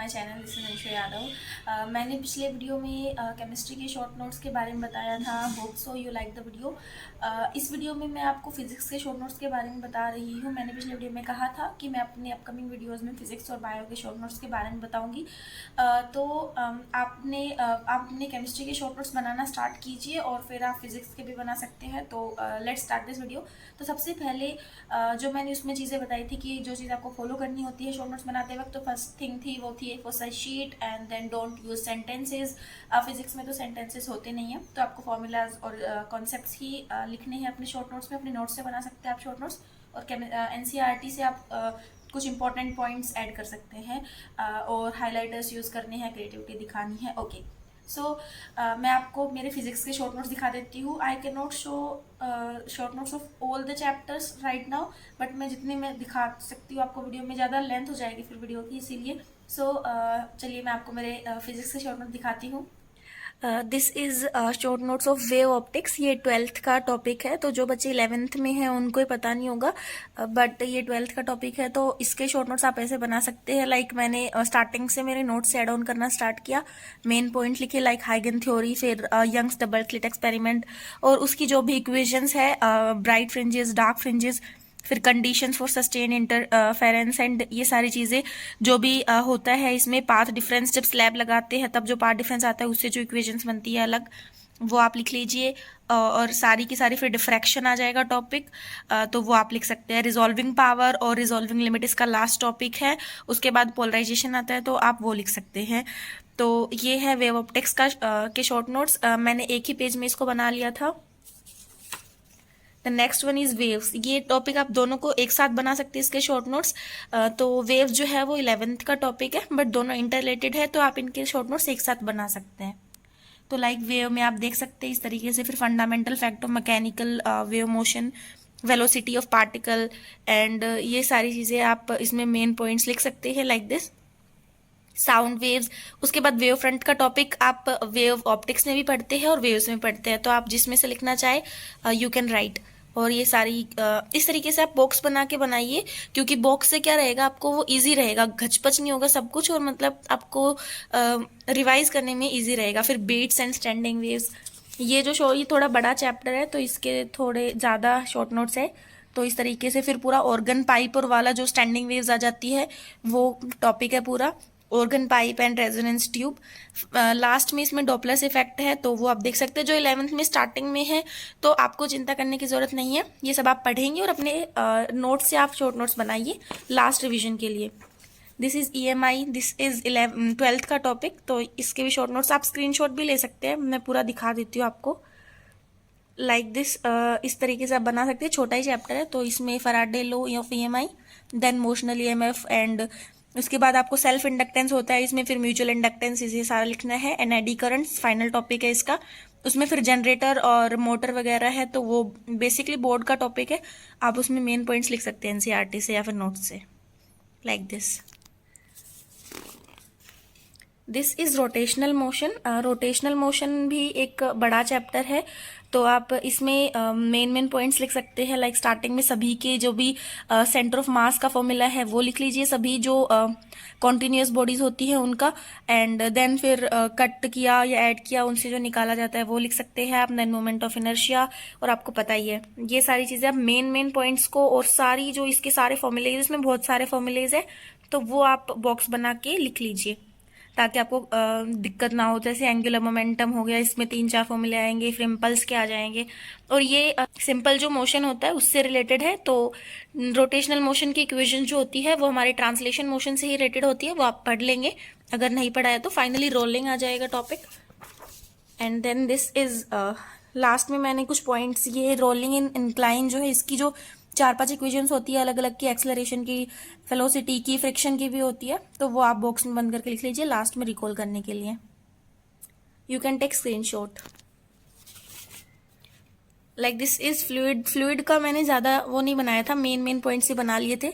My channel, this is Anshu Yadav. मैंने पिछले video में केमिस्ट्री के शॉर्ट नोट्स के बारे में बताया था। Hope so you like the video. इस वीडियो में मैं आपको फिजिक्स के शॉर्ट नोट्स के बारे में बता रही हूँ। मैंने पिछले वीडियो में कहा था कि मैं अपने अपकमिंग वीडियोज़ में फिजिक्स और बायो के शॉर्ट नोट्स के बारे में बताऊँगी। आपने केमिस्ट्री के शॉर्ट नोट्स बनाना स्टार्ट कीजिए और फिर आप फिजिक्स के भी बना सकते हैं। तो लेट्स स्टार्ट दिस वीडियो। तो सबसे पहले जो मैंने उसमें चीज़ें बताई थी कि जो चीज़ आपको फॉलो करनी होती है शॉर्ट नोट्स बनाते वक्त, तो फर्स्ट थिंग थी वो थी एक size sheet and then don't use sentences. Physics में तो सेंटेंसेस होते नहीं हैं, तो आपको फॉर्मूलाज और कॉन्सेप्ट्स ही लिखने हैं अपने शॉर्ट नोट्स में। अपने नोट्स से बना सकते हैं आप शॉर्ट नोट्स, और एनसीईआरटी से आप कुछ इंपॉर्टेंट पॉइंट्स ऐड कर सकते हैं और हाईलाइटर्स यूज़ करने हैं, क्रिएटिविटी दिखानी है। ओके, सो मैं आपको मेरे फिजिक्स के शॉर्ट नोट्स दिखा देती हूँ। I can not show short notes of all the chapters right now, but मैं जितने मैं दिखा सकती हूँ आपको, वीडियो में ज़्यादा लेंथ हो जाएगी फिर वीडियो की, इसीलिए चलिए मैं आपको मेरे फिजिक्स के शॉर्ट नोट दिखाती हूँ। This is short notes of wave optics. ये 12th का टॉपिक है, तो जो बच्चे 11th में हैं उनको ही पता नहीं होगा, बट ये 12th का टॉपिक है। तो इसके शॉर्ट नोट्स आप ऐसे बना सकते हैं, लाइक मैंने स्टार्टिंग से मेरे नोट्स ऐड ऑन करना स्टार्ट किया। मेन पॉइंट लिखे लाइक हाइगन थ्योरी, फिर यंग्स डबल स्लिट एक्सपेरिमेंट, और उसकी जो भी इक्वेशंस है, ब्राइट फ्रिंजेस, डार्क फ्रिंजेस, फिर conditions for sustain interference and ये सारी चीज़ें जो भी होता है इसमें। पाथ डिफरेंस, जब स्लैब लगाते हैं तब जो पाथ डिफरेंस आता है उससे जो इक्वेशंस बनती है अलग, वो आप लिख लीजिए। और सारी की सारी फिर डिफ्रैक्शन आ जाएगा टॉपिक, तो वो आप लिख सकते हैं। रिजॉल्विंग पावर और रिजॉल्विंग लिमिट इसका लास्ट टॉपिक है। उसके बाद पोलराइजेशन आता है, तो आप वो लिख सकते हैं। तो ये है वेव ऑप्टिक्स का के शॉर्ट नोट्स। मैंने एक ही पेज में इसको बना लिया था। The next one is waves. ये टॉपिक आप दोनों को एक साथ बना सकते हैं इसके शॉर्ट नोट्स। तो वेव्स जो है वो 11th का टॉपिक है, बट दोनों इंटरलेटेड है, तो आप इनके शॉर्ट नोट्स एक साथ बना सकते हैं। तो लाइक वेव में आप देख सकते हैं इस तरीके से। फिर fundamental fact of mechanical wave motion, velocity of particle, and ये सारी चीज़ें आप इसमें मेन पॉइंट्स लिख सकते हैं लाइक दिस। साउंड वेव्स, उसके बाद वेव फ्रंट का टॉपिक आप वेव ऑप्टिक्स में भी पढ़ते हैं और वेव्स में पढ़ते हैं, तो आप जिसमें से लिखना चाहे यू कैन राइट। और ये सारी इस तरीके से आप बॉक्स बना के बनाइए, क्योंकि बॉक्स से क्या रहेगा, आपको वो इजी रहेगा, घचपच नहीं होगा सब कुछ, और मतलब आपको रिवाइज करने में इजी रहेगा। फिर बीट्स एंड स्टैंडिंग वेव्स, ये जो ये थोड़ा बड़ा चैप्टर है, तो इसके थोड़े ज़्यादा शॉर्ट नोट्स है। तो इस तरीके से फिर पूरा ऑर्गन पाइप और वाला जो स्टैंडिंग वेव्स आ जाती है वो टॉपिक है पूरा। Organ pipe and resonance tube, last में इसमें डॉपलर इफेक्ट है, तो वो आप देख सकते हैं। जो 11th में स्टार्टिंग में है, तो आपको चिंता करने की जरूरत नहीं है, ये सब आप पढ़ेंगे और अपने नोट्स से आप शॉर्ट नोट्स बनाइए लास्ट रिविजन के लिए। This is EMI, this is 12th का टॉपिक, तो इसके भी शॉर्ट नोट्स आप स्क्रीनशॉट भी ले सकते हैं। मैं पूरा दिखा देती हूँ आपको लाइक दिस। इस तरीके से आप बना सकते हैं, छोटा ही चैप्टर है। तो इसमें Faraday law of EMI, then motional EMF, and उसके बाद आपको सेल्फ इंडक्टेंस होता है इसमें, फिर म्यूचुअल इंडक्टेंस, इसे सारा लिखना है। And eddy currents final topic है इसका। उसमें फिर जनरेटर और मोटर वगैरह है, तो वो बेसिकली बोर्ड का टॉपिक है। आप उसमें मेन पॉइंट्स लिख सकते हैं NCERT से या फिर नोट्स से like this. This is rotational motion. Rotational motion भी एक बड़ा चैप्टर है, तो आप इसमें मेन पॉइंट्स लिख सकते हैं। लाइक स्टार्टिंग में सभी के जो भी सेंटर ऑफ मास का फॉर्मूला है वो लिख लीजिए, सभी जो कॉन्टिन्यूस बॉडीज होती है उनका। एंड देन फिर कट किया या ऐड किया उनसे जो निकाला जाता है वो लिख सकते हैं आप। देन मोमेंट ऑफ इनर्शिया, और आपको पता ही है ये सारी चीजें आप मेन पॉइंट्स को, और सारी जो इसके सारे फॉर्मूलेज, इसमें बहुत सारे फॉर्मूलेज है, तो वो आप बॉक्स बना के लिख लीजिए ताकि आपको दिक्कत ना हो। जैसे एंगुलर मोमेंटम हो गया, इसमें 3-4 फॉर्मूले आएंगे, फिर इम्पल्स के आ जाएंगे, और ये सिंपल जो मोशन होता है उससे रिलेटेड है। तो रोटेशनल मोशन की इक्वेशन जो होती है वो हमारे ट्रांसलेशन मोशन से ही रिलेटेड होती है, वो आप पढ़ लेंगे। अगर नहीं पढ़ा है तो फाइनली रोलिंग आ जाएगा topic. And then this is last में मैंने कुछ पॉइंट्स, ये रोलिंग इन इंक्लाइन जो है इसकी जो 4-5 इक्वेशंस होती है अलग अलग की, एक्सेलरेशन की, वेलोसिटी की, फ्रिक्शन की भी होती है, तो वो आप बॉक्स में बंद करके लिख लीजिए लास्ट में रिकॉल करने के लिए। You can take screenshot like this is fluid. Fluid का मैंने ज्यादा वो नहीं बनाया था, मेन पॉइंट्स ही बना लिए थे,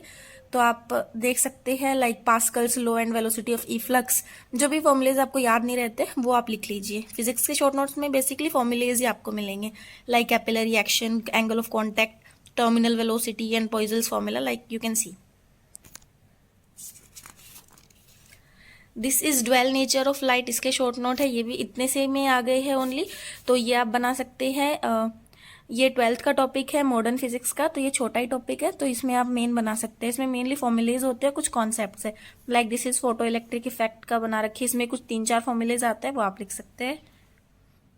तो आप देख सकते हैं। Like Pascal's law and velocity of efflux, जो भी फॉर्मुलेज आपको याद नहीं रहते वो आप लिख लीजिए। फिजिक्स के शॉर्ट नोट्स में बेसिकली फॉर्मुलेज ही आपको मिलेंगे, like capillary action, angle of contact, terminal velocity and Poiseuille's formula, like you can see. This is dual nature of light, इसके शॉर्ट नोट है, ये भी इतने से में आ गए हैं ओनली। तो ये आप बना सकते हैं। ये 12th का टॉपिक है मॉडर्न फिजिक्स का, तो ये छोटा ही टॉपिक है, तो इसमें आप मेन बना सकते हैं। इसमें मेनली फॉर्मूलेज होते हैं, कुछ कॉन्सेप्ट्स है, like this is photo electric effect का बना रखी है, इसमें कुछ 3-4 फॉर्मूलेज आते हैं, वो आप लिख सकते हैं।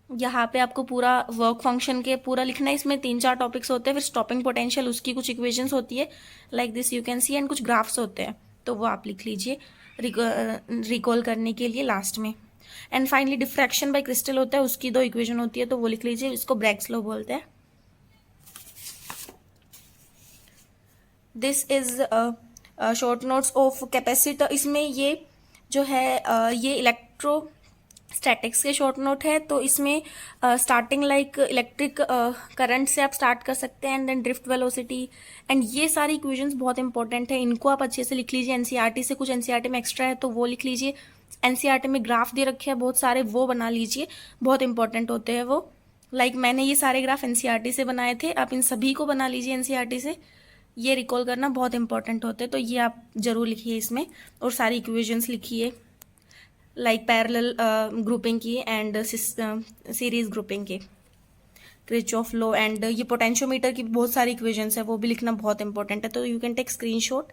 यहाँ पे आपको पूरा वर्क फंक्शन के पूरा लिखना है, इसमें 3-4 टॉपिक्स होते हैं, फिर स्टॉपिंग पोटेंशियल उसकी कुछ इक्वेशंस होती है, like this you can see, and कुछ ग्राफ्स होते हैं, तो वो आप लिख लीजिए रिकॉल करने के लिए लास्ट में। And finally diffraction by crystal होता है, उसकी 2 इक्वेशन होती है, तो वो लिख लीजिए, इसको ब्रैग्स लॉ बोलते हैं। This is short notes of capacitor, इसमें ये जो है ये इलेक्ट्रोस्टैटिक्स के शॉर्ट नोट है, तो इसमें स्टार्टिंग लाइक इलेक्ट्रिक करंट से आप स्टार्ट कर सकते हैं, and then drift velocity, and ये सारी इक्वेशंस बहुत इंपॉर्टेंट है, इनको आप अच्छे से लिख लीजिए। एनसीईआरटी से कुछ एनसीईआरटी में एक्स्ट्रा है तो वो लिख लीजिए, एनसीईआरटी में ग्राफ दे रखे हैं बहुत सारे, वो बना लीजिए, बहुत इंपॉर्टेंट होते हैं वो। लाइक मैंने ये सारे ग्राफ एनसीईआरटी से बनाए थे, आप इन सभी को बना लीजिए एनसीईआरटी से, ये रिकॉल करना बहुत इंपॉर्टेंट होते हैं, तो ये आप जरूर लिखिए इसमें, और सारी इक्वेशंस लिखिए, लाइक पैरेलल ग्रुपिंग की एंड सीरीज ग्रुपिंग के, किरचॉफ लॉ, एंड ये पोटेंशियोमीटर की बहुत सारी इक्वेशंस है, वो भी लिखना बहुत इंपॉर्टेंट है, तो you can take screenshot.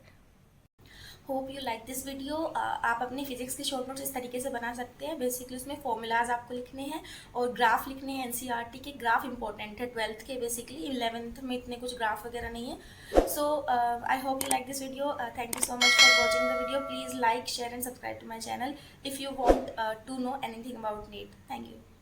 Hope you like this video. आप अपनी फिजिक्स के शॉर्ट नोट्स इस तरीके से बना सकते हैं। बेसिकली उसमें फॉर्मूलाज आपको लिखने हैं और ग्राफ लिखने हैं। एनसीईआरटी के ग्राफ इंपॉर्टेंट है 12th के, बेसिकली 11th में इतने कुछ ग्राफ वगैरह नहीं है। So I hope you like this video. Thank you so much for watching the video. Please like, share and subscribe to my channel if you want to know anything about NEET. Thank you.